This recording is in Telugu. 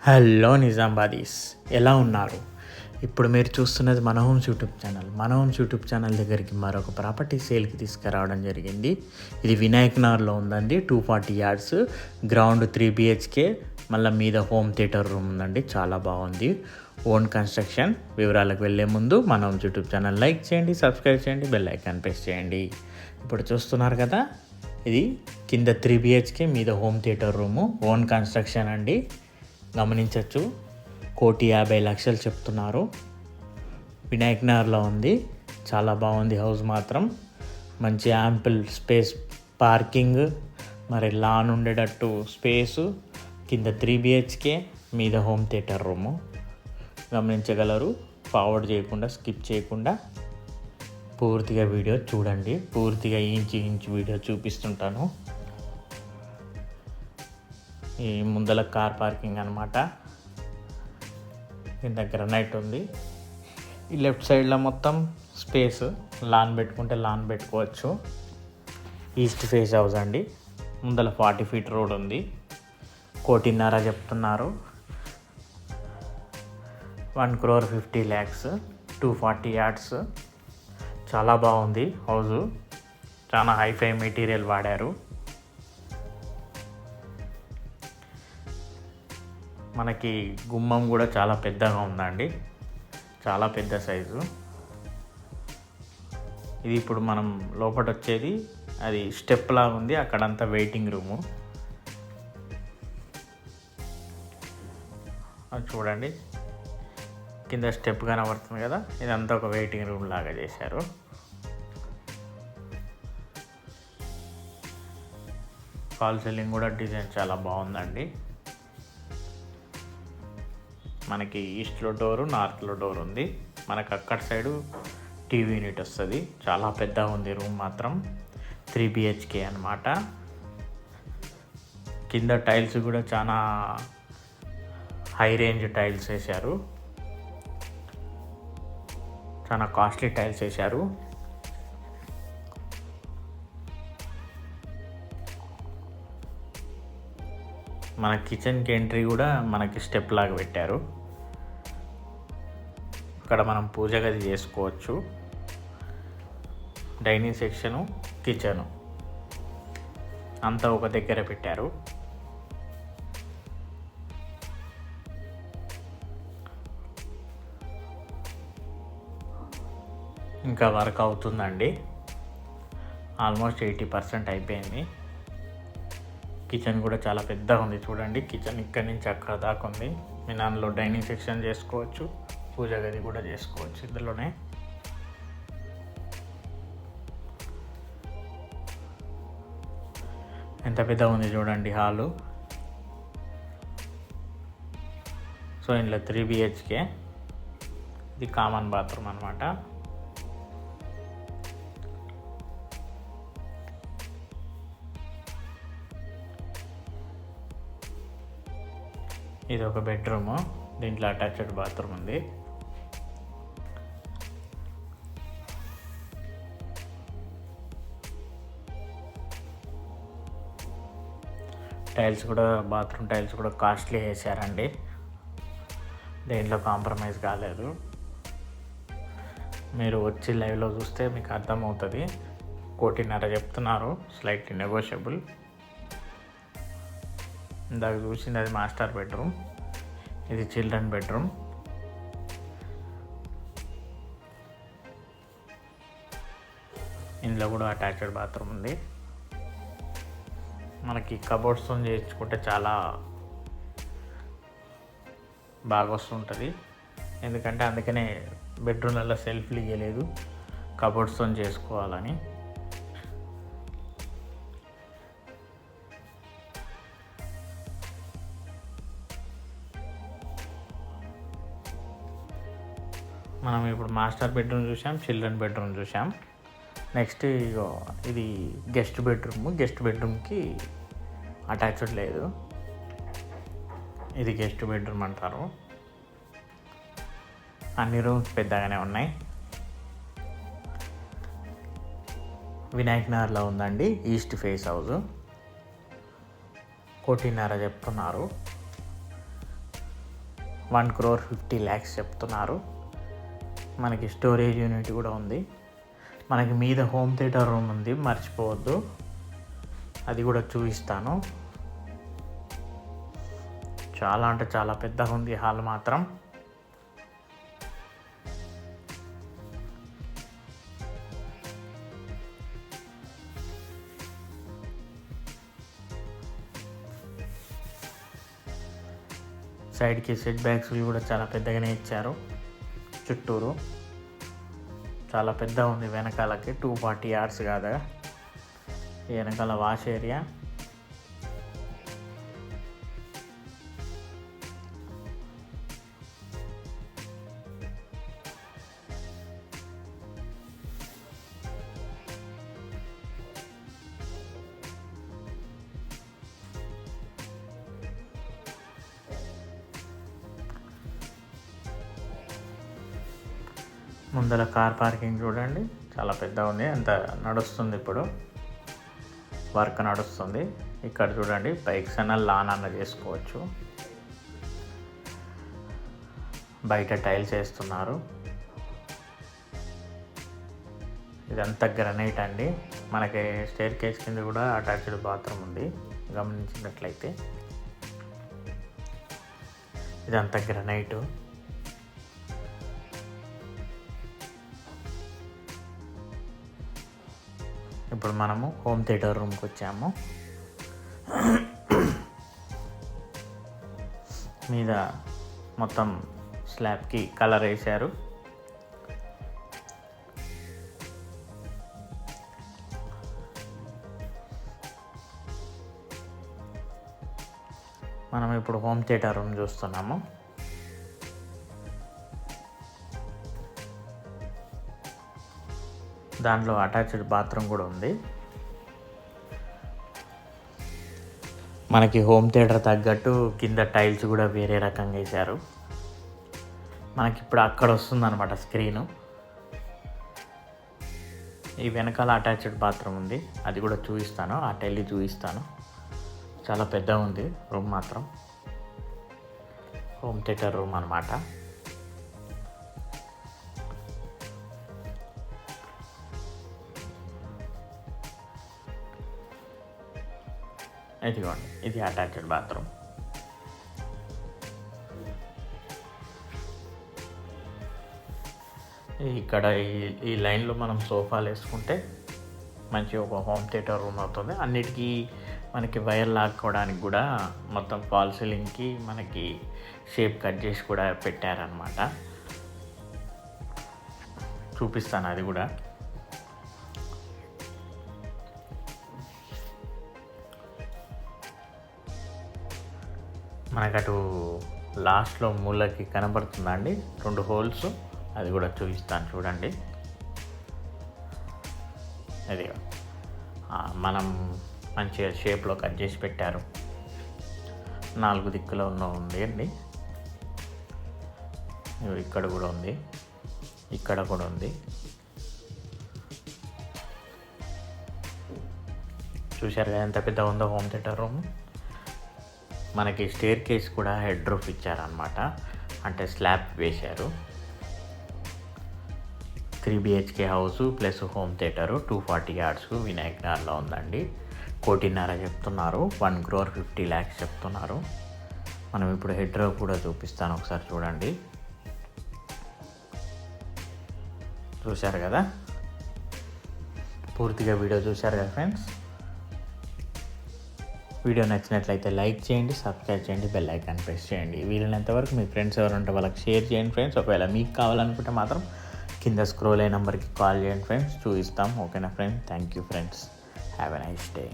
హలో నిజామాబాదీస్, ఎలా ఉన్నారు? ఇప్పుడు మీరు చూస్తున్నది మన హోమ్స్ యూట్యూబ్ ఛానల్. మన హోమ్స్ యూట్యూబ్ ఛానల్ దగ్గరికి మరొక ప్రాపర్టీ సేల్కి తీసుకురావడం జరిగింది. ఇది వినాయక్ నగర్లో ఉందండి. 240 yards, గ్రౌండ్ 3 BHK, మళ్ళీ మీద హోమ్ థియేటర్ రూమ్ ఉందండి. చాలా బాగుంది, ఓన్ కన్స్ట్రక్షన్. వివరాలకు వెళ్ళే ముందు మన హోమ్స్ యూట్యూబ్ ఛానల్ లైక్ చేయండి, సబ్స్క్రైబ్ చేయండి, బెల్ ఐకాన్ ప్రెస్ చేయండి. ఇప్పుడు చూస్తున్నారు కదా, ఇది కింద 3 BHK, మీద home theatre room, own construction అండి. గమనించవచ్చు, 1,50,00,000 చెప్తున్నారు. వినాయక్ నగర్లో ఉంది. చాలా బాగుంది హౌస్ మాత్రం. మంచి యాంపుల్ స్పేస్, పార్కింగ్, మరి లాన్ ఉండేటట్టు స్పేసు. కింద 3 BHK, మీద హోమ్ థియేటర్ రూము గమనించగలరు. ఫార్వర్డ్ చేయకుండా, స్కిప్ చేయకుండా పూర్తిగా వీడియో చూడండి. పూర్తిగా ఇంచు వీడియో చూపిస్తుంటాను. ఈ ముందల కార్ పార్కింగ్ అనమాట. దీని దగ్గర గ్రనైట్ ఉంది. ఈ లెఫ్ట్ సైడ్లో మొత్తం స్పేస్, లాన్ పెట్టుకుంటే లాన్ పెట్టుకోవచ్చు. ఈస్ట్ ఫేస్ హౌస్ అండి. ముందల 40 feet రోడ్ ఉంది. 1,50,00,000 చెప్తున్నారు. 1,50,00,000, 240 yards. చాలా బాగుంది హౌజు. చాలా హైఫై మెటీరియల్ వాడారు. మనకి గుమ్మం కూడా చాలా పెద్దగా ఉందండి, చాలా పెద్ద సైజు. ఇది ఇప్పుడు మనం లోపల వచ్చేది, అది స్టెప్ లాగా ఉంది. అక్కడంతా వెయిటింగ్ రూము. అది చూడండి, కింద స్టెప్ కనబడుతుంది కదా, ఇదంతా ఒక వెయిటింగ్ రూమ్ లాగా చేశారు. ఫాల్ సీలింగ్ కూడా డిజైన్ చాలా బాగుందండి. మనకి ఈస్ట్లో డోరు, నార్త్లో డోర్ ఉంది. మనకు అక్కడ సైడు టీవీ యూనిట్ వస్తుంది. చాలా పెద్దగా ఉంది రూమ్ మాత్రం. 3 BHK అనమాట. కింద టైల్స్ కూడా చాలా హై రేంజ్ టైల్స్ వేశారు. చాలా కాస్ట్లీ టైల్స్ వేశారు. మన కిచెన్కి ఎంట్రీ కూడా మనకి స్టెప్ లాగా పెట్టారు. ఇక్కడ మనం పూజ గది చేసుకోవచ్చు. డైనింగ్ సెక్షను, కిచెను అంతా ఒక దగ్గర పెట్టారు. ఇంకా వర్క్ అవుతుందండి. ఆల్మోస్ట్ 80% అయిపోయింది. కిచెన్ కూడా చాలా పెద్దగా ఉంది. చూడండి, కిచెన్ ఇక్కడి నుంచి అక్కడ దాకా ఉంది. మీ దానిలో డైనింగ్ సెక్షన్ చేసుకోవచ్చు, పూజ గది కూడా చేసుకోవచ్చు ఇందులోనే. ఎంత పెద్దగా ఉంది చూడండి హాలు. సో ఇందులో 3 BHK. ఇది కామన్ బాత్రూమ్ అనమాట. ఇది ఒక బెడ్రూము. దీంట్లో అటాచ్డ్ బాత్రూమ్ ఉంది. టైల్స్ కూడా, బాత్రూమ్ టైల్స్ కూడా కాస్ట్లీ వేసారండి. దేంట్లో కాంప్రమైజ్ కాలేదు. మీరు వచ్చి లైవ్లో చూస్తే మీకు అర్థమవుతుంది. 1,50,00,000 చెప్తున్నారు, స్లైట్లీ నెగోషియబుల్. ఇందాక చూసింది అది మాస్టర్ బెడ్రూమ్, ఇది చిల్డ్రన్ బెడ్రూమ్. ఇందులో కూడా అటాచ్డ్ బాత్రూమ్ ఉంది. మనకి కబోర్డ్స్తో చేయించుకుంటే చాలా బాగా వస్తుంటుంది. ఎందుకంటే అందుకనే బెడ్రూమ్లలో సెల్ఫ్లు ఇవ్వలేదు, కబోర్డ్స్తో చేసుకోవాలని. మనం ఇప్పుడు మాస్టర్ బెడ్రూమ్ చూసాం, చిల్డ్రన్ బెడ్రూమ్ చూసాం. నెక్స్ట్ ఇది గెస్ట్ బెడ్రూమ్. గెస్ట్ బెడ్రూమ్కి అటాచ్డ్ లేదు. ఇది గెస్ట్ బెడ్రూమ్ అంటారు. అన్ని రూమ్స్ పెద్దగానే ఉన్నాయి. వినాయక్ నగర్లో ఉందండి. East face house. 1,50,00,000 చెప్తున్నారు. 1,50,00,000 చెప్తున్నారు. మనకి స్టోరేజ్ యూనిట్ కూడా ఉంది. మనకి మీద హోమ్ థియేటర్ రూమ్ ఉంది, మర్చిపోవద్దు, అది కూడా చూపిస్తాను. చాలా అంటే చాలా పెద్దగా ఉంది హాల్ మాత్రం. సైడ్కి సెట్ బ్యాక్స్ కూడా చాలా పెద్దగానే ఇచ్చారు. చుట్టూరు చాలా పెద్ద ఉంది. వెనకాలకి 240 yards కాదా. వెనకాల వాష్ ఏరియా, ముందర కార్ పార్కింగ్ చూడండి, చాలా పెద్ద ఉంది. అంత నడుస్తుంది, ఇప్పుడు వర్క్ నడుస్తుంది. ఇక్కడ చూడండి, బైక్స్ అన్న లాన్ అన్న చేసుకోవచ్చు. బయట టైల్స్ వేస్తున్నారు. ఇదంతా గ్రనైట్ అండి. మనకి స్టేర్ కేస్ కింద కూడా అటాచ్డ్ బాత్రూమ్ ఉంది, గమనించినట్లయితే. ఇదంతా గ్రనైటు. ఇప్పుడు మనము హోమ్ థియేటర్ రూమ్కి వచ్చాము. మీద మొత్తం స్లాబ్కి కలర్ వేశారు. మనం ఇప్పుడు హోమ్ థియేటర్ రూమ్ చూస్తున్నాము. దాంట్లో అటాచ్డ్ బాత్రూమ్ కూడా ఉంది. మనకి హోమ్ థియేటర్ తగ్గట్టు కింద టైల్స్ కూడా వేరే రకంగా వేశారు. మనకి ఇప్పుడు అక్కడ వస్తుందన్నమాట స్క్రీను. ఈ వెనకాల అటాచ్డ్ బాత్రూమ్ ఉంది, అది కూడా చూపిస్తాను, ఆ టైల్ చూపిస్తాను. చాలా పెద్దగా ఉంది రూమ్ మాత్రం. హోమ్ థియేటర్ రూమ్ అన్నమాట. ఇదిగోండి, ఇది అటాచ్డ్ బాత్రూమ్. ఇక్కడ ఈ లైన్లో మనం సోఫాలు వేసుకుంటే మంచి ఒక హోమ్ థియేటర్ రూమ్ అవుతుంది. అన్నిటికీ మనకి వైర్ లాక్కోవడానికి కూడా మొత్తం ఫాల్ సీలింగ్కి మనకి షేప్ కట్ చేసి కూడా పెట్టారనమాట. చూపిస్తాను అది కూడా. మనకు అటు లాస్ట్లో మూలకి కనబడుతుందండి 2 హోల్స్, అది కూడా చూపిస్తాను చూడండి. అది మనం మంచిగా షేప్లో కట్ చేసి పెట్టారు. 4 దిక్కులో ఉంది అండి. ఇక్కడ కూడా ఉంది, ఇక్కడ కూడా ఉంది. చూశారు కదా ఎంత పెద్ద ఉందో హోమ్ థియేటర్ రూమ్. మనకి స్టేర్ కేస్ కూడా హెడ్ రూఫ్ ఇచ్చారనమాట, అంటే స్లాబ్ వేశారు. 3 BHK house plus home theatre 240 yards Vinayak నగర్లో ఉందండి. 1,50,00,000 చెప్తున్నారు, 1,50,00,000 చెప్తున్నారు. మనం ఇప్పుడు హెడ్ రూఫ్ కూడా చూపిస్తాను, ఒకసారి చూడండి. చూశారు కదా, పూర్తిగా వీడియో చూశారు కదా ఫ్రెండ్స్. వీడియో నచ్చినట్లయితే లైక్ చేయండి, సబ్స్క్రైబ్ చేయండి, బెల్ ఐకాన్ ప్రెస్ చేయండి. వీలైనంతవరకు మీ ఫ్రెండ్స్ ఎవరు ఉంటే వాళ్ళకి షేర్ చేయండి ఫ్రెండ్స్. ఒకవేళ మీకు కావాలనుకుంటే మాత్రం కింద స్క్రోల్ అయ్యే నెంబర్కి కాల్ చేయండి ఫ్రెండ్స్, చూపిస్తాం. ఓకేనా friends? Thank you friends. Have a nice day.